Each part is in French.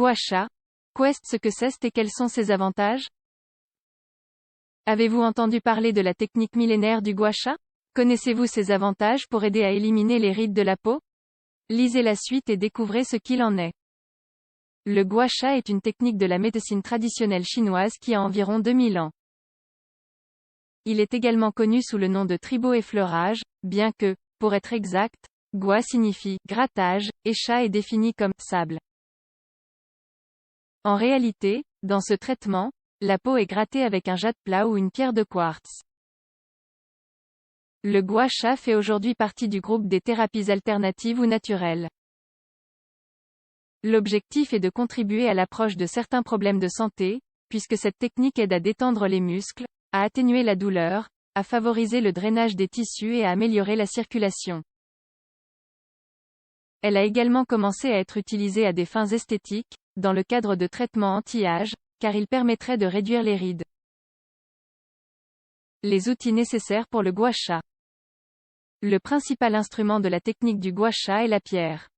gua sha. Qu'est ce que c'est et quels sont ses avantages? Avez-vous entendu parler de la technique millénaire du gua sha? Connaissez-vous ses avantages pour aider à éliminer les rides de la peau? Lisez la suite et découvrez ce qu'il en est. Le gua sha est une technique de la médecine traditionnelle chinoise qui a environ 2000 ans. Il est également connu sous le nom de triboeffleurage, bien que, pour être exact, gua signifie grattage, et sha est défini comme sable. En réalité, dans ce traitement, la peau est grattée avec un jade plat ou une pierre de quartz. Le gua sha fait aujourd'hui partie du groupe des thérapies alternatives ou naturelles. L'objectif est de contribuer à l'approche de certains problèmes de santé, puisque cette technique aide à détendre les muscles, à atténuer la douleur, à favoriser le drainage des tissus et à améliorer la circulation. Elle a également commencé à être utilisée à des fins esthétiques, dans le cadre de traitements anti-âge, car il permettrait de réduire les rides. Les outils nécessaires pour le gua sha. Le principal instrument de la technique du gua sha est la pierre.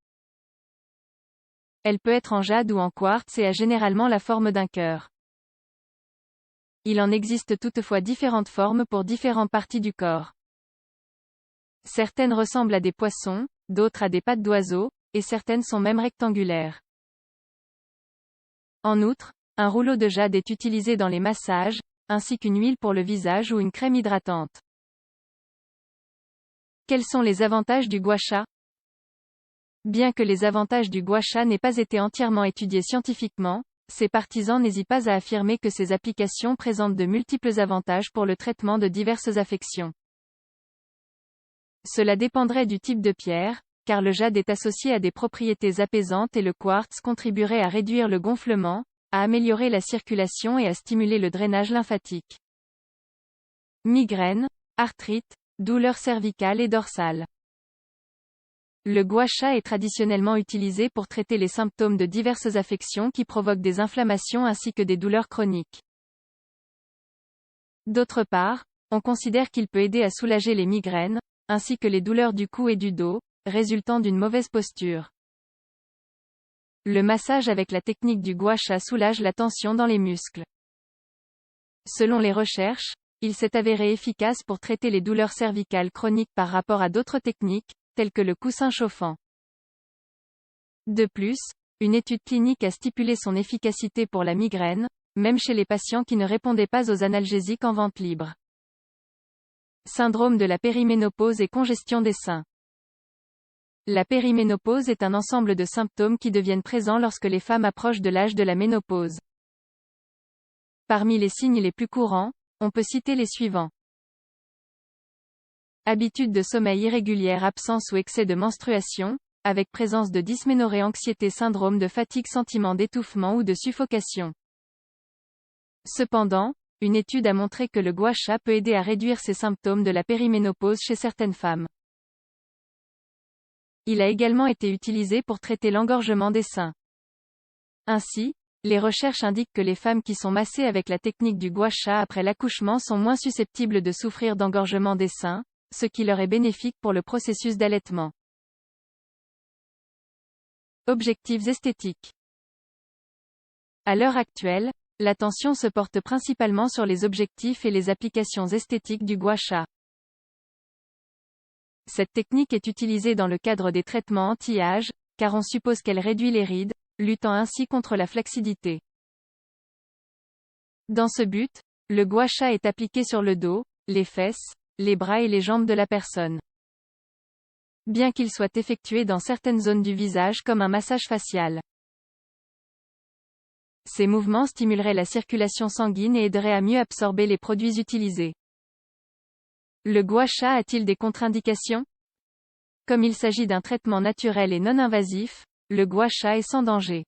Elle peut être en jade ou en quartz et a généralement la forme d'un cœur. Il en existe toutefois différentes formes pour différentes parties du corps. Certaines ressemblent à des poissons, d'autres à des pattes d'oiseaux, et certaines sont même rectangulaires. En outre, un rouleau de jade est utilisé dans les massages, ainsi qu'une huile pour le visage ou une crème hydratante. Quels sont les avantages du gua sha? Bien que les avantages du gua sha n'aient pas été entièrement étudiés scientifiquement, ses partisans n'hésitent pas à affirmer que ses applications présentent de multiples avantages pour le traitement de diverses affections. Cela dépendrait du type de pierre, car le jade est associé à des propriétés apaisantes et le quartz contribuerait à réduire le gonflement, à améliorer la circulation et à stimuler le drainage lymphatique. Migraine, arthrite, douleurs cervicales et dorsales. Le gua sha est traditionnellement utilisé pour traiter les symptômes de diverses affections qui provoquent des inflammations ainsi que des douleurs chroniques. D'autre part, on considère qu'il peut aider à soulager les migraines, ainsi que les douleurs du cou et du dos, résultant d'une mauvaise posture. Le massage avec la technique du gua sha soulage la tension dans les muscles. Selon les recherches, il s'est avéré efficace pour traiter les douleurs cervicales chroniques par rapport à d'autres techniques, telles que le coussin chauffant. De plus, une étude clinique a stipulé son efficacité pour la migraine, même chez les patients qui ne répondaient pas aux analgésiques en vente libre. Syndrome de la périménopause et congestion des seins. La périménopause est un ensemble de symptômes qui deviennent présents lorsque les femmes approchent de l'âge de la ménopause. Parmi les signes les plus courants, on peut citer les suivants. Habitude de sommeil irrégulière, absence ou excès de menstruation, avec présence de dysménorrhée, anxiété, syndrome de fatigue, sentiment d'étouffement ou de suffocation. Cependant, une étude a montré que le gua sha peut aider à réduire ces symptômes de la périménopause chez certaines femmes. Il a également été utilisé pour traiter l'engorgement des seins. Ainsi, les recherches indiquent que les femmes qui sont massées avec la technique du gua sha après l'accouchement sont moins susceptibles de souffrir d'engorgement des seins, ce qui leur est bénéfique pour le processus d'allaitement. Objectifs esthétiques. À l'heure actuelle, l'attention se porte principalement sur les objectifs et les applications esthétiques du gua sha. Cette technique est utilisée dans le cadre des traitements anti-âge, car on suppose qu'elle réduit les rides, luttant ainsi contre la flacidité. Dans ce but, le gua sha est appliqué sur le dos, les fesses, les bras et les jambes de la personne. Bien qu'il soit effectué dans certaines zones du visage comme un massage facial. Ces mouvements stimuleraient la circulation sanguine et aideraient à mieux absorber les produits utilisés. Le gua sha a-t-il des contre-indications? Comme il s'agit d'un traitement naturel et non invasif, le gua sha est sans danger.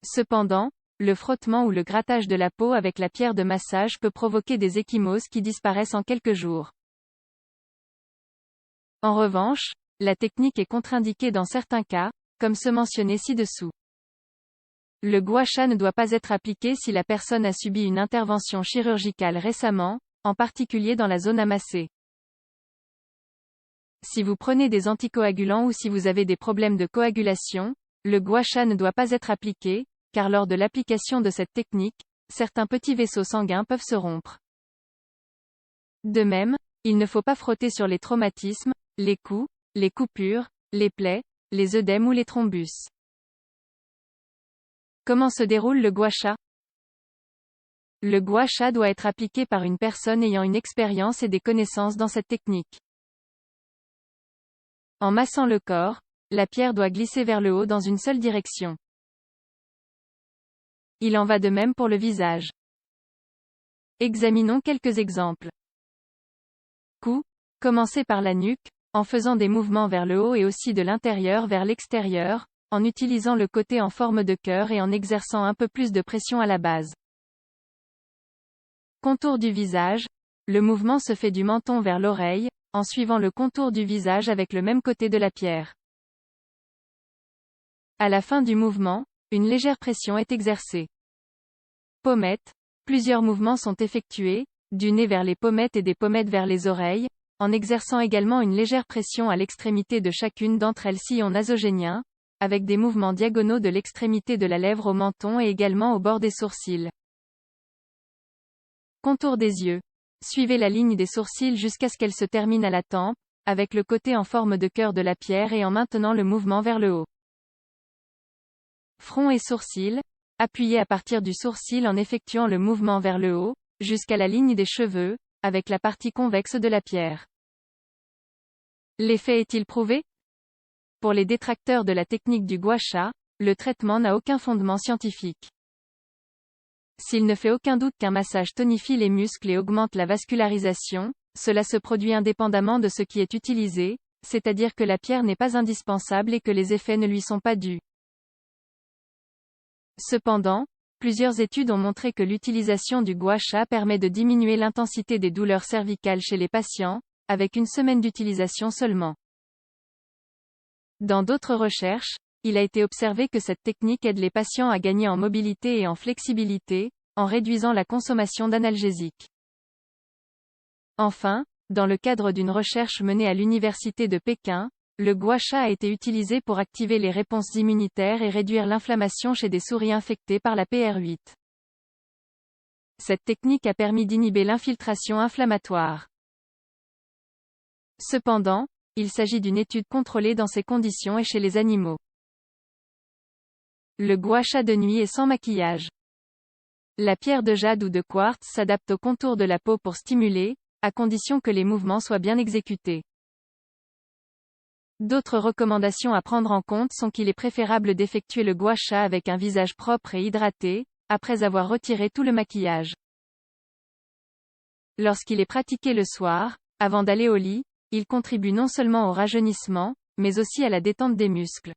Cependant, le frottement ou le grattage de la peau avec la pierre de massage peut provoquer des ecchymoses qui disparaissent en quelques jours. En revanche, la technique est contre-indiquée dans certains cas, comme ceux mentionnés ci-dessous. Le gua sha ne doit pas être appliqué si la personne a subi une intervention chirurgicale récemment, en particulier dans la zone à masser. Si vous prenez des anticoagulants ou si vous avez des problèmes de coagulation, le gua sha ne doit pas être appliqué, car lors de l'application de cette technique, certains petits vaisseaux sanguins peuvent se rompre. De même, il ne faut pas frotter sur les traumatismes, les coups, les coupures, les plaies, les œdèmes ou les thrombus. Comment se déroule le gua sha? Le gua sha doit être appliqué par une personne ayant une expérience et des connaissances dans cette technique. En massant le corps, la pierre doit glisser vers le haut dans une seule direction. Il en va de même pour le visage. Examinons quelques exemples. Coup. Commencez par la nuque, en faisant des mouvements vers le haut et aussi de l'intérieur vers l'extérieur, en utilisant le côté en forme de cœur et en exerçant un peu plus de pression à la base. Contour du visage. Le mouvement se fait du menton vers l'oreille, en suivant le contour du visage avec le même côté de la pierre. À la fin du mouvement, une légère pression est exercée. Pommettes. Plusieurs mouvements sont effectués, du nez vers les pommettes et des pommettes vers les oreilles, en exerçant également une légère pression à l'extrémité de chacune d'entre elles sillon nasogénien, avec des mouvements diagonaux de l'extrémité de la lèvre au menton et également au bord des sourcils. Contour des yeux. Suivez la ligne des sourcils jusqu'à ce qu'elle se termine à la tempe, avec le côté en forme de cœur de la pierre et en maintenant le mouvement vers le haut. Front et sourcils. Appuyez à partir du sourcil en effectuant le mouvement vers le haut, jusqu'à la ligne des cheveux, avec la partie convexe de la pierre. L'effet est-il prouvé? Pour les détracteurs de la technique du gua sha, le traitement n'a aucun fondement scientifique. S'il ne fait aucun doute qu'un massage tonifie les muscles et augmente la vascularisation, cela se produit indépendamment de ce qui est utilisé, c'est-à-dire que la pierre n'est pas indispensable et que les effets ne lui sont pas dus. Cependant, plusieurs études ont montré que l'utilisation du gua sha permet de diminuer l'intensité des douleurs cervicales chez les patients, avec une semaine d'utilisation seulement. Dans d'autres recherches, il a été observé que cette technique aide les patients à gagner en mobilité et en flexibilité, en réduisant la consommation d'analgésiques. Enfin, dans le cadre d'une recherche menée à l'université de Pékin, le gua sha a été utilisé pour activer les réponses immunitaires et réduire l'inflammation chez des souris infectées par la PR8. Cette technique a permis d'inhiber l'infiltration inflammatoire. Cependant, il s'agit d'une étude contrôlée dans ces conditions et chez les animaux. Le gua sha de nuit et sans maquillage. La pierre de jade ou de quartz s'adapte au contour de la peau pour stimuler, à condition que les mouvements soient bien exécutés. D'autres recommandations à prendre en compte sont qu'il est préférable d'effectuer le gua sha avec un visage propre et hydraté, après avoir retiré tout le maquillage. Lorsqu'il est pratiqué le soir, avant d'aller au lit, il contribue non seulement au rajeunissement, mais aussi à la détente des muscles.